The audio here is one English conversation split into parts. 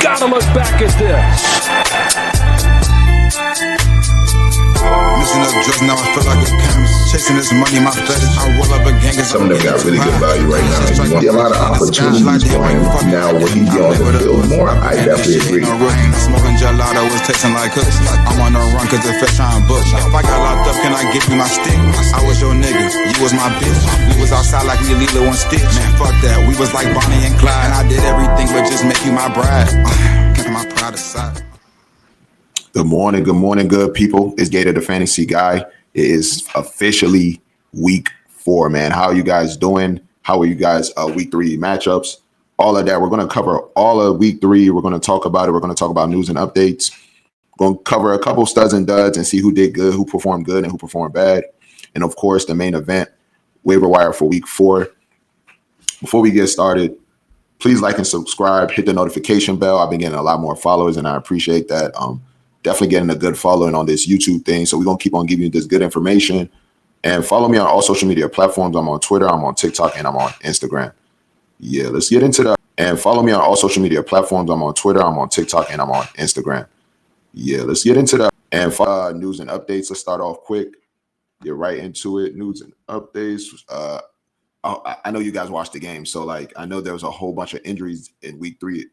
Gotta look back at this. Missing up drugs, now I feel like a chemist. Chasing this money, my fetish. I roll up a gang. Some of them got really good value right now. You want a lot of opportunities for him. Now, will he be on the field more? I definitely agree. Smoking gelato was tasting like cooks. I'm on the run cause the fish trying bush. If I got locked up, can I give you my stick? I was your nigga, you was my bitch. We was outside like we Lilo and Stitch. Man, fuck that, we was like Bonnie and Clyde. And I did everything but just make you my bride. Kept my pride aside. Good morning, good people. It's Gator the Fantasy Guy. It is officially week 4, man. How are you guys doing? How are you guys week 3 matchups? All of that. We're going to cover all of week 3. We're going to talk about it. We're going to talk about news and updates. We're going to cover a couple studs and duds and see who did good, who performed good, and who performed bad. And, of course, the main event, waiver wire for week 4. Before we get started, please like and subscribe. Hit the notification bell. I've been getting a lot more followers, and I appreciate that. Definitely getting a good following on this YouTube thing. So we're going to keep on giving you this good information. And follow me on all social media platforms. I'm on Twitter, I'm on TikTok, and I'm on Instagram. Yeah, let's get into that. And follow me on all social media platforms. I'm on Twitter, I'm on TikTok, and I'm on Instagram. Yeah, let's get into that. And news and updates. Let's start off quick. Get right into it. News and updates. I know you guys watched the game. So, I know there was a whole bunch of injuries in week 3.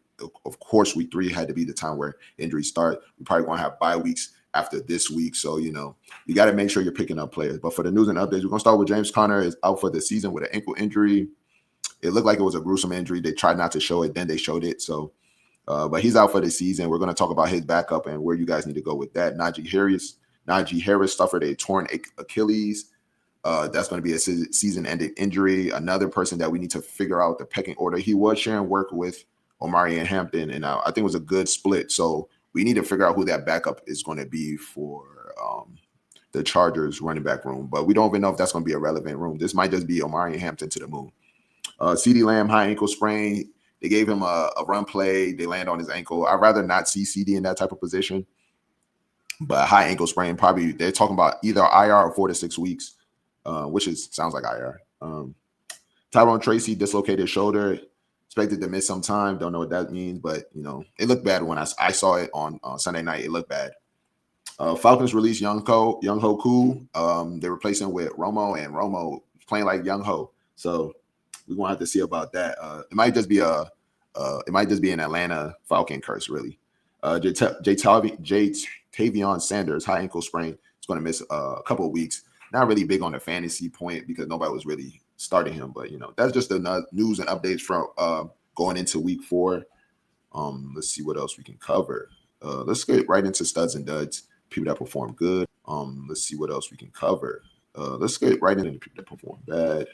Of course, week 3 had to be the time where injuries start. We probably want to have bye weeks after this week. So, you got to make sure you're picking up players. But for the news and updates, we're going to start with James Conner is out for the season with an ankle injury. It looked like it was a gruesome injury. They tried not to show it. Then they showed it. So, but he's out for the season. We're going to talk about his backup and where you guys need to go with that. Najee Harris suffered a torn Achilles. That's going to be a season-ending injury. Another person that we need to figure out the pecking order. He was sharing work with Omari and Hampton, and I think it was a good split. So we need to figure out who that backup is going to be for the Chargers running back room. But we don't even know if that's going to be a relevant room. This might just be Omari and Hampton to the moon. CeeDee Lamb, high ankle sprain. They gave him a run play. They land on his ankle. I'd rather not see CeeDee in that type of position. But high ankle sprain, probably they're talking about either IR or 4 to 6 weeks, which sounds like IR. Tyrone Tracy dislocated shoulder. Expected to miss some time. Don't know what that means, but it looked bad when I saw it on Sunday night. It looked bad. Falcons released Young Ho Koo. They replaced him with Romo, and Romo playing like Young Ho. So we're gonna have to see about that. It might just be an Atlanta Falcon curse, really. Tavion Sanders, high ankle sprain. Is going to miss a couple of weeks. Not really big on the fantasy point because nobody was really starting him, but that's just the news and updates from going into week 4. Let's see what else we can cover. Let's get right into studs and duds, people that perform good. Let's see what else we can cover. Let's get right into people that perform bad.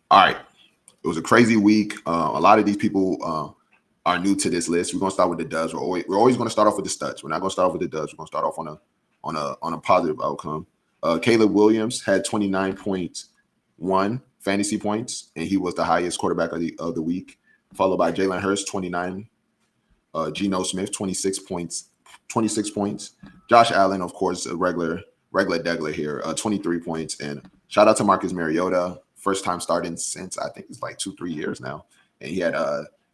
All right, it was a crazy week. A lot of these people are new to this list. We're gonna start with the duds. We're always gonna start off with the studs. We're not gonna start off with the duds. We're gonna start off on a positive outcome. Caleb Williams had 29.1 fantasy points, and he was the highest quarterback of the week, followed by Jalen Hurts, 29. Geno Smith, 26 points. Josh Allen, of course, a regular degler here, 23 points. And shout out to Marcus Mariota, first time starting since I think it's like 2-3 years now. And he had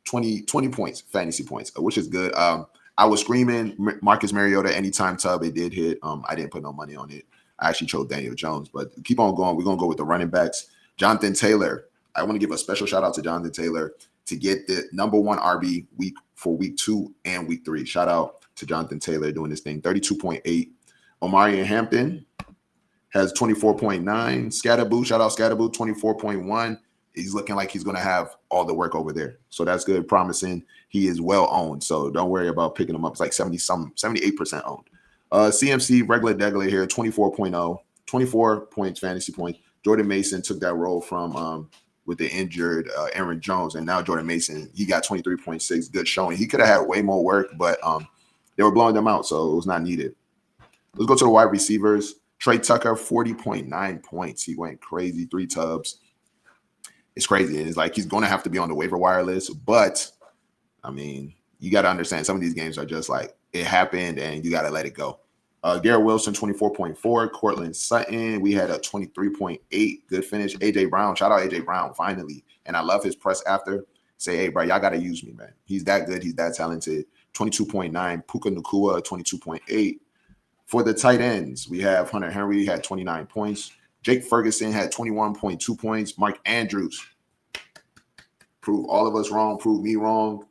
20 points, fantasy points, which is good. I was screaming Marcus Mariota anytime Tubb. It did hit. I didn't put no money on it. I actually chose Daniel Jones, but keep on going. We're going to go with the running backs. Jonathan Taylor. I want to give a special shout out to Jonathan Taylor to get the number 1 RB week for week 2 and week 3. Shout out to Jonathan Taylor doing this thing. 32.8. Omari and Hampton has 24.9. Scatterboo, shout out Scatterboo, 24.1. He's looking like he's going to have all the work over there. So that's good, promising. He is well owned, so don't worry about picking him up. It's like 78% owned. CMC, regular degler here, 24.0, 24 points, fantasy points. Jordan Mason took that role from with the injured Aaron Jones, and now Jordan Mason, he got 23.6, good showing. He could have had way more work, but they were blowing them out, so it was not needed. Let's go to the wide receivers. Trey Tucker, 40.9 points. He went crazy, 3 tubs. It's crazy. It's like he's going to have to be on the waiver wire list, but, I mean, you got to understand some of these games are just like, it happened and you got to let it go. Garrett Wilson, 24.4. Cortland Sutton, we had a 23.8. Good finish. AJ Brown, shout out AJ Brown, finally. And I love his press after. Say, hey, bro, y'all got to use me, man. He's that good. He's that talented. 22.9. Puka Nacua, 22.8. For the tight ends, we have Hunter Henry had 29 points. Jake Ferguson had 21.2 points. Mark Andrews, prove all of us wrong, prove me wrong.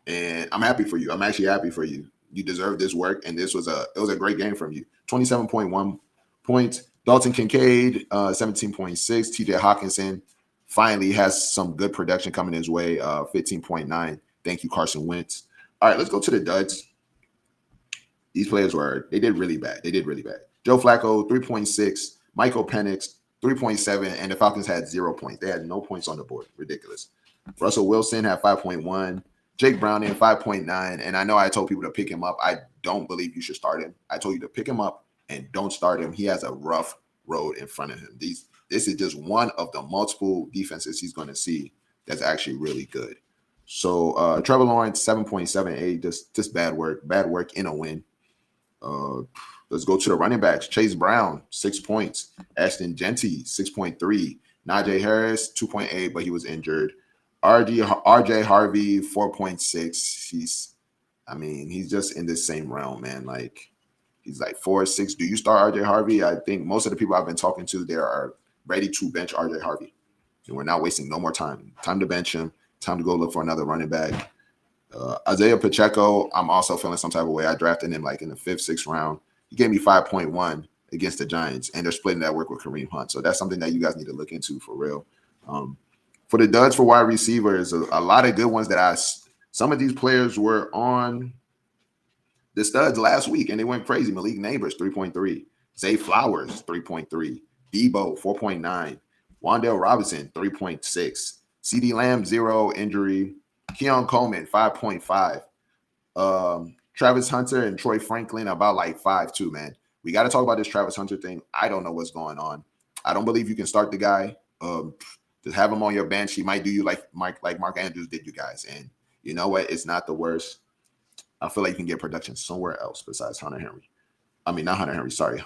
And I'm happy for you. I'm actually happy for you. You deserve this work, and it was a great game from you. 27.1 points. Dalton Kincaid, 17.6. TJ Hawkinson finally has some good production coming his way, 15.9. Thank you, Carson Wentz. All right, let's go to the duds. These players they did really bad. Joe Flacco, 3.6. Michael Penix, 3.7. And the Falcons had 0 points. They had no points on the board. Ridiculous. Russell Wilson had 5.1. Jake Browning, 5.9. And I know I told people to pick him up. I don't believe you should start him. I told you to pick him up and don't start him. He has a rough road in front of him. This is just one of the multiple defenses he's going to see that's actually really good. So Trevor Lawrence, 7.78. Just bad work in a win. Let's go to the running backs. Chase Brown, 6 points. Ashton Genty, 6.3. Najee Harris, 2.8, but he was injured. RJ Harvey, 4.6. He's just in the same realm, man. Like, he's like 4.6. Do you start RJ Harvey? I think most of the people I've been talking to, they are ready to bench RJ Harvey. And we're not wasting no more time. Time to bench him. Time to go look for another running back. Isaiah Pacheco, I'm also feeling some type of way. I drafted him like in the 5th, 6th round. He gave me 5.1 against the Giants, and they're splitting that work with Kareem Hunt. So that's something that you guys need to look into for real. For the duds for wide receivers, a lot of good ones some of these players were on the studs last week, and they went crazy. Malik Neighbors, 3.3. Zay Flowers, 3.3. Debo, 4.9. Wan'Dale Robinson, 3.6. CeeDee Lamb, 0 injury. Keon Coleman, 5.5. Travis Hunter and Troy Franklin, about like 5.2, man. We got to talk about this Travis Hunter thing. I don't know what's going on. I don't believe you can start the guy. Just have him on your bench. He might do you like Mark Andrews did you guys. And you know what? It's not the worst. I feel like you can get production somewhere else besides Hunter Henry. I mean, not Hunter Henry. Sorry,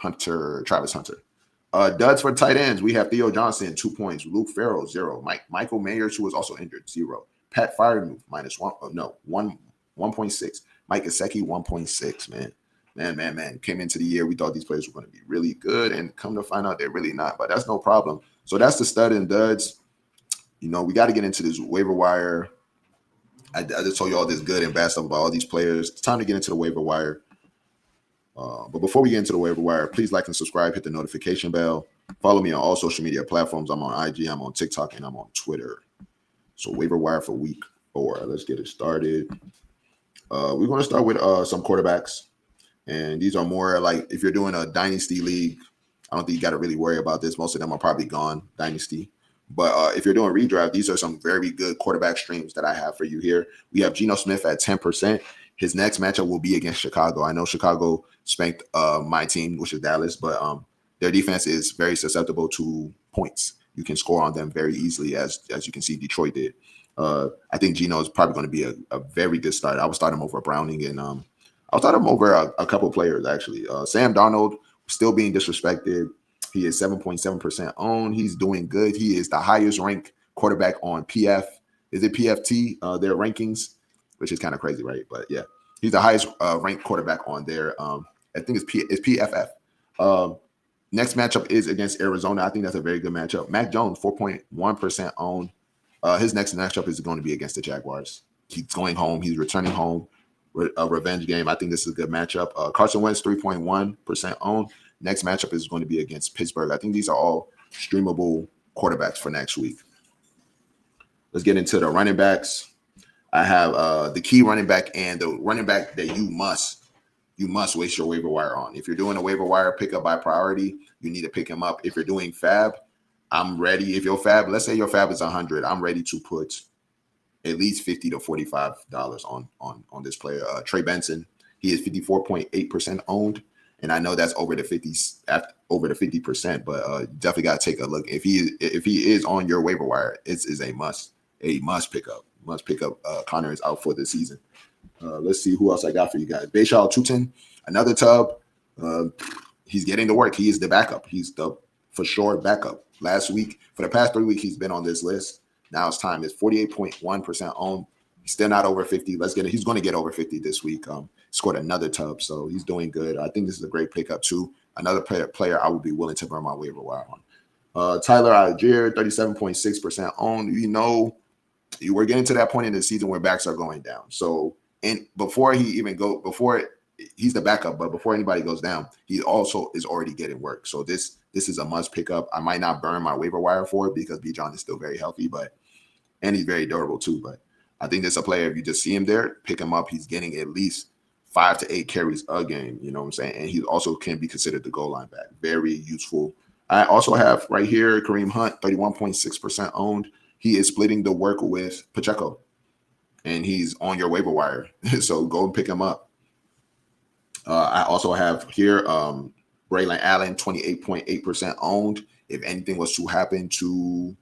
Travis Hunter. Duds for tight ends. We have Theo Johnson, 2 points. Luke Farrell, 0. Michael Mayers, who was also injured, 0. Pat Freiermuth, -1.6. Mike Gesicki, 1.6, man. Man. Came into the year, we thought these players were going to be really good, and come to find out they're really not, but that's no problem. So that's the stud and duds. We got to get into this waiver wire. I just told you all this good and bad stuff about all these players. It's time to get into the waiver wire. But before we get into the waiver wire, please like and subscribe, hit the notification bell. Follow me on all social media platforms. I'm on IG, I'm on TikTok, and I'm on Twitter. So waiver wire for week 4. Let's get it started. We're going to start with some quarterbacks. And these are more like if you're doing a dynasty league, I don't think you got to really worry about this. Most of them are probably gone, dynasty. But if you're doing redraft, these are some very good quarterback streams that I have for you here. We have Geno Smith at 10%. His next matchup will be against Chicago. I know Chicago spanked my team, which is Dallas, but their defense is very susceptible to points. You can score on them very easily, as you can see Detroit did. I think Geno is probably going to be a very good start. I would start him over Browning, and I'll start him over a couple players, actually. Sam Darnold, still being disrespected. He is 7.7% owned. He's doing good. He is the highest ranked quarterback on PF. Is it PFT, their rankings? Which is kind of crazy, right? But yeah, he's the highest ranked quarterback on there. I think it's PFF. Next matchup is against Arizona. I think that's a very good matchup. Mac Jones, 4.1% owned. His next matchup is going to be against the Jaguars. He's going home. He's returning home. A revenge game. I think this is a good matchup. Carson Wentz, 3.1% owned. Next matchup is going to be against Pittsburgh. I think these are all streamable quarterbacks for next week. Let's get into the running backs. I have the key running back and the running back that you must waste your waiver wire on. If you're doing a waiver wire pickup by priority, you need to pick him up. If you're doing fab, I'm ready. If your fab, let's say your fab is 100, I'm ready to put at least $50 to $45 on this player. Trey Benson, he is 54.8% owned, and I know that's over the 50%, but definitely got to take a look. If he is on your waiver wire, it is a must pick up. Connor is out for the season. Let's see who else I got for you guys. Bayshaw Tutin, another tub. He's getting the work. He is the backup. He's the for sure backup. Last week, for the past 3 weeks, he's been on this list. Now it's time. It's 48.1% owned. He's still not over 50. Let's get it. He's going to get over 50 this week. Scored another tub, so he's doing good. I think this is a great pickup too. Another player I would be willing to burn my waiver wire on. Tyler Algier, 37.6% owned. You know, we're getting to that point in the season where backs are going down. So, and before he's the backup, but before anybody goes down, he also is already getting work. So this is a must pick up. I might not burn my waiver wire for it because Bijan is still very healthy, and he's very durable too. But I think this is a player, if you just see him there, pick him up. He's getting at least 5 to 8 carries a game. You know what I'm saying? And he also can be considered the goal line back. Very useful. I also have right here Kareem Hunt, 31.6% owned. He is splitting the work with Pacheco, and he's on your waiver wire. So go and pick him up. I also have here Braylon Allen, 28.8% owned. If anything was to happen to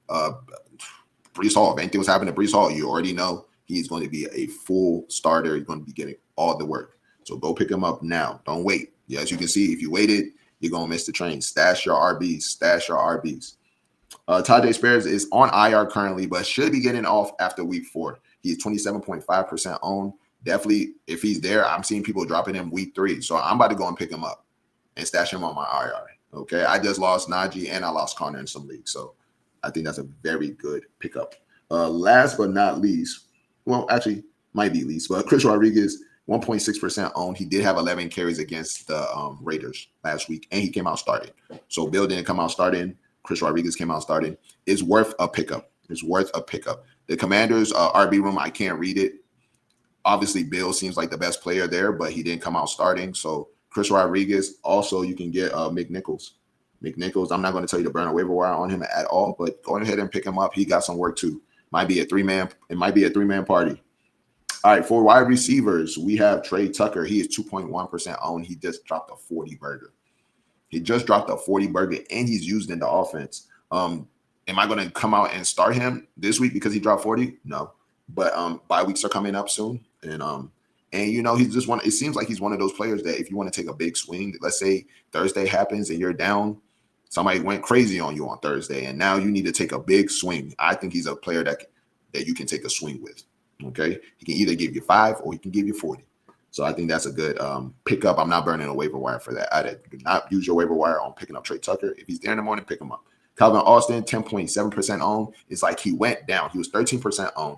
Breece Hall, if anything was happening to Breece Hall, you already know he's going to be a full starter. He's going to be getting all the work. So go pick him up now. Don't wait. Yeah, as you can see, if you waited, you're going to miss the train. Stash your RBs. Stash your RBs. Tajay Spears is on IR currently, but should be getting off after week 4. He's 27.5% owned. Definitely, if he's there, I'm seeing people dropping him week 3. So I'm about to go and pick him up and stash him on my IR. Okay, I just lost Najee and I lost Connor in some leagues. So I think that's a very good pickup. Last but not least, well, actually, might be least, but Chris Rodriguez, 1.6% owned. He did have 11 carries against the Raiders last week, and he came out starting. So Bill didn't come out starting. Chris Rodriguez came out starting. It's worth a pickup. It's worth a pickup. The Commanders' RB room, I can't read it. Obviously, Bill seems like the best player there, but he didn't come out starting. So Chris Rodriguez, also you can get McNichols. McNichols, I'm not going to tell you to burn a waiver wire on him at all, but go ahead and pick him up. He got some work too. Might be a three-man party. All right, for wide receivers, we have Trey Tucker. He is 2.1% owned. He just dropped a 40 burger. And he's used in the offense. Am I going to come out and start him this week because he dropped 40? No. But bye weeks are coming up soon. And you know, he's just one. It seems like he's one of those players that if you want to take a big swing, let's say Thursday happens and you're down, somebody went crazy on you on Thursday, and now you need to take a big swing. I think he's a player that you can take a swing with. Okay, he can either give you 5 or he can give you 40. So I think that's a good pickup. I'm not burning a waiver wire for that. I do not use your waiver wire on picking up Trey Tucker. If he's there in the morning, pick him up. Calvin Austin, 10.7% owned. It's like he went down. He was 13% owned,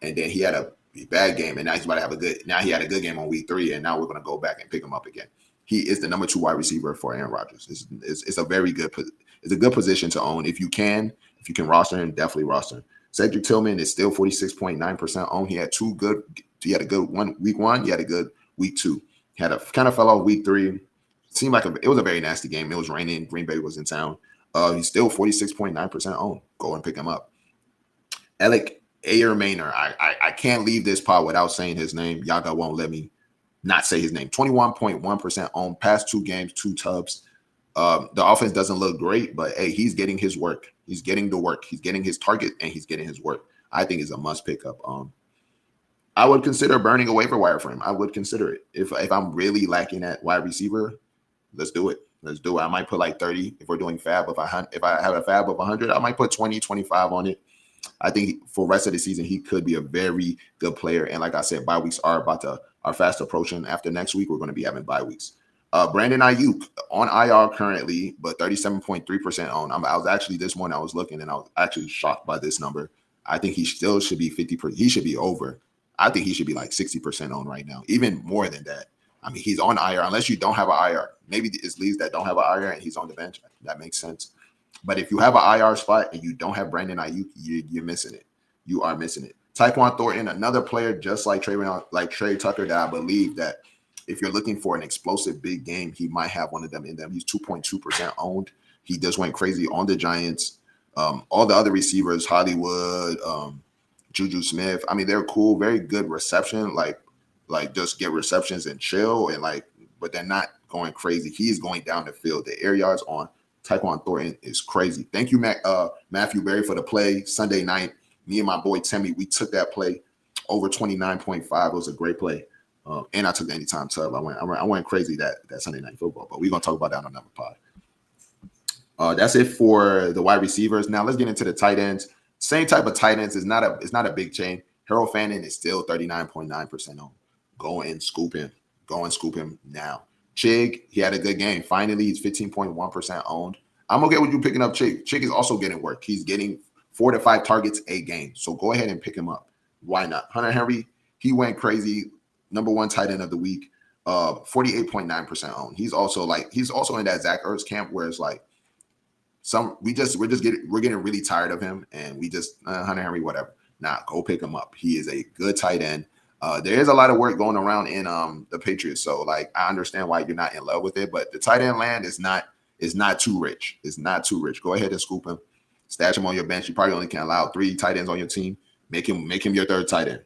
and then he had a bad game, and now he's about to have a good. Now he had a good game on week 3, and now we're going to go back and pick him up again. He is the number 2 wide receiver for Aaron Rodgers. It's a very good. It's a good position to own if you can roster him. Definitely roster him. Cedric Tillman is still 46.9% owned. He had a good week 1. He had a good week 2. He had kind of fell off week 3. It seemed like it was a very nasty game. It was raining. Green Bay was in town. He's still 46.9% owned. Go and pick him up. Alec Ayermaner. I can't leave this pod without saying his name. Yaga won't let me not say his name. 21.1% owned. Past 2 games, 2 tubs. The offense doesn't look great, but hey, he's getting his work. He's getting the work. He's getting his target, and he's getting his work. I think it's a must pick up. I would consider burning a waiver wire for him. I would consider it. If I'm really lacking at wide receiver, let's do it. I might put like 30 if we're doing fab. If I have a fab of 100, I might put 20, 25 on it. I think for the rest of the season, he could be a very good player. And like I said, bye weeks are fast approaching. After next week, we're going to be having bye weeks. Brandon Ayuk on IR currently, but 37.3% owned. I was actually this morning I was looking and I was actually shocked by this number. I think he still should be 50%. He should be over. I think he should be like 60% owned right now, even more than that. I mean, he's on IR unless you don't have an IR. Maybe it's leagues that don't have an IR and he's on the bench. That makes sense. But if you have an IR spot and you don't have Brandon Ayuk, you're missing it. You are missing it. Tyquan Thornton, another player just like Trey Tucker, that I believe that if you're looking for an explosive big game, he might have one of them in them. He's 2.2% owned. He just went crazy on the Giants. All the other receivers, Hollywood, Juju Smith, I mean, they're cool, very good reception, like just get receptions and chill, and but they're not going crazy. He's going down the field. The air yards on Tyquan Thornton is crazy. Thank you, Matthew Berry, for the play Sunday night. Me and my boy Timmy, we took that play over 29.5. It was a great play. And I took the anytime sub. I went crazy that Sunday Night Football, but we're gonna talk about that on another pod. That's it for the wide receivers. Now let's get into the tight ends. Same type of tight ends. It's not a big chain. Harold Fannin is still 39.9% on. Go and scoop him. Go and scoop him now. Chig, he had a good game. Finally, he's 15.1% owned. I'm okay with you picking up Chig. Chig is also getting work. He's getting 4 to 5 targets a game. So go ahead and pick him up. Why not? Hunter Henry, he went crazy. Number 1 tight end of the week. 48.9% owned. He's also in that Zach Ertz camp where it's like we're getting really tired of him, and we just Hunter Henry, whatever. Nah, go pick him up. He is a good tight end. There is a lot of work going around in the Patriots, so like I understand why you're not in love with it, but the tight end land is not too rich. It's not too rich. Go ahead and scoop him, stash him on your bench. You probably only can allow 3 tight ends on your team. Make him your 3rd tight end.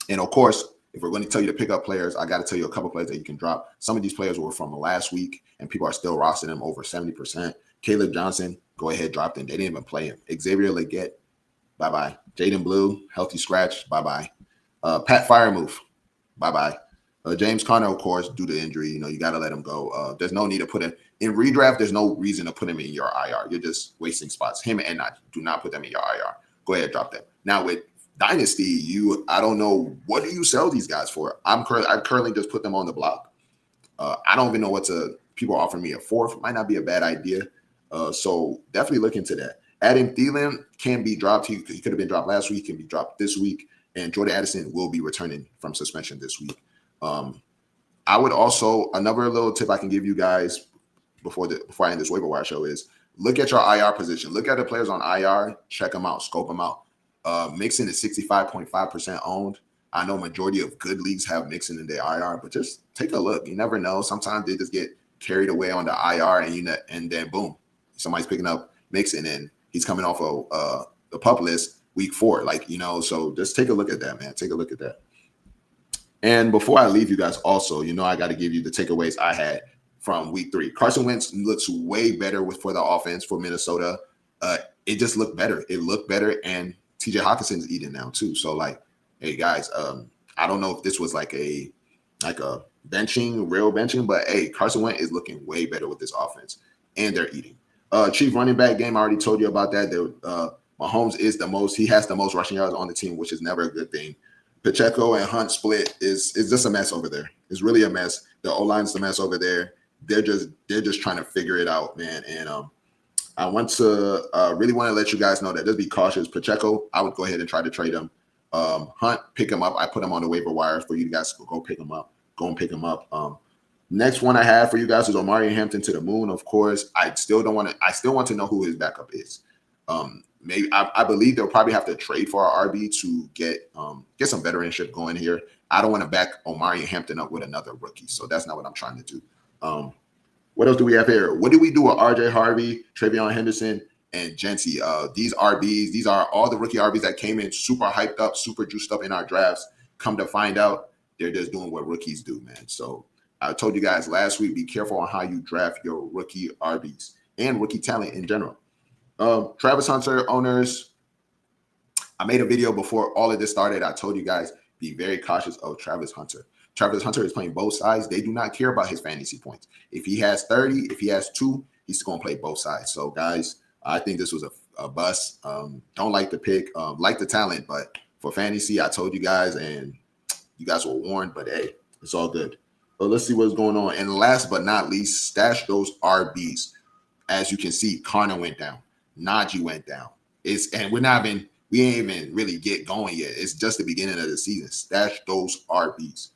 And of course, if we're going to tell you to pick up players, I got to tell you a couple players that you can drop. Some of these players were from last week, and people are still rostering them over 70%. Caleb Johnson, go ahead, drop them. They didn't even play him. Xavier Leggett, bye-bye. Jaden Blue, healthy scratch, bye-bye. Pat Firemouth, bye-bye. James Conner, of course, due to injury, you got to let him go. There's no need to put him in redraft. There's no reason to put him in your IR. You're just wasting spots. Him and do not put them in your IR. Go ahead, drop them. Now with Dynasty, I don't know, what do you sell these guys for? I currently just put them on the block. I don't even know people offering me a 4th. Might not be a bad idea. So definitely look into that. Adam Thielen can be dropped. He could have been dropped last week, can be dropped this week. And Jordan Addison will be returning from suspension this week. I would also, another little tip I can give you guys before I end this waiver wire show is look at your IR position. Look at the players on IR, check them out, scope them out. Mixon is 65.5% owned. I know majority of good leagues have Mixon in their IR, but just take a look. You never know. Sometimes they just get carried away on the IR, and then boom, somebody's picking up Mixon, and he's coming off of the pup list week 4. So just take a look at that, man. Take a look at that. And before I leave you guys, also, I got to give you the takeaways I had from week 3. Carson Wentz looks way better for the offense for Minnesota. It just looked better. It looked better, and TJ Hawkinson's eating now too. So hey guys, I don't know if this was like a real benching, but hey, Carson Wentz is looking way better with this offense, and they're eating. Chief running back game, I already told you about that. Mahomes he has the most rushing yards on the team, which is never a good thing. Pacheco and Hunt split is just a mess over there. It's really a mess. The O-line's a mess over there. They're just trying to figure it out, man. And I really want to let you guys know that just be cautious. Pacheco, I would go ahead and try to trade him. Hunt, pick him up. I put him on the waiver wire for you guys to go pick him up. Go and pick him up. Next one I have for you guys is Omari Hampton to the moon. Of course, I still want to know who his backup is. Maybe I believe they'll probably have to trade for our RB to get some veteranship going here. I don't want to back Omari Hampton up with another rookie, so that's not what I'm trying to do. What else do we have here? What do we do with RJ Harvey, Travion Henderson, and Jency? These RBs, these are all the rookie RBs that came in super hyped up, super juiced up in our drafts. Come to find out, they're just doing what rookies do, man. So I told you guys last week, be careful on how you draft your rookie RBs and rookie talent in general. Travis Hunter owners, I made a video before all of this started. I told you guys, be very cautious of Travis Hunter. Travis Hunter is playing both sides. They do not care about his fantasy points. If he has 30, if he has 2, he's going to play both sides. So, guys, I think this was a bust. Don't like the pick. Like the talent, but for fantasy, I told you guys, and you guys were warned. But, hey, it's all good. But let's see what's going on. And last but not least, stash those RBs. As you can see, Connor went down. Najee went down. We ain't even really get going yet. It's just the beginning of the season. Stash those RBs.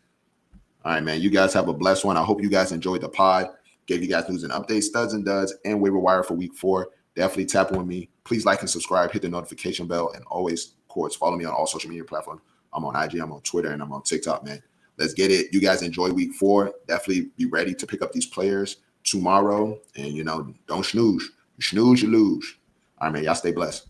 All right, man. You guys have a blessed one. I hope you guys enjoyed the pod. Gave you guys news and updates, studs and duds, and waiver wire for week 4. Definitely tap with me. Please like and subscribe. Hit the notification bell. And always, of course, follow me on all social media platforms. I'm on IG, I'm on Twitter, and I'm on TikTok, man. Let's get it. You guys enjoy week 4. Definitely be ready to pick up these players tomorrow. And, don't snooze. You snooze, you lose. All right, man. Y'all stay blessed.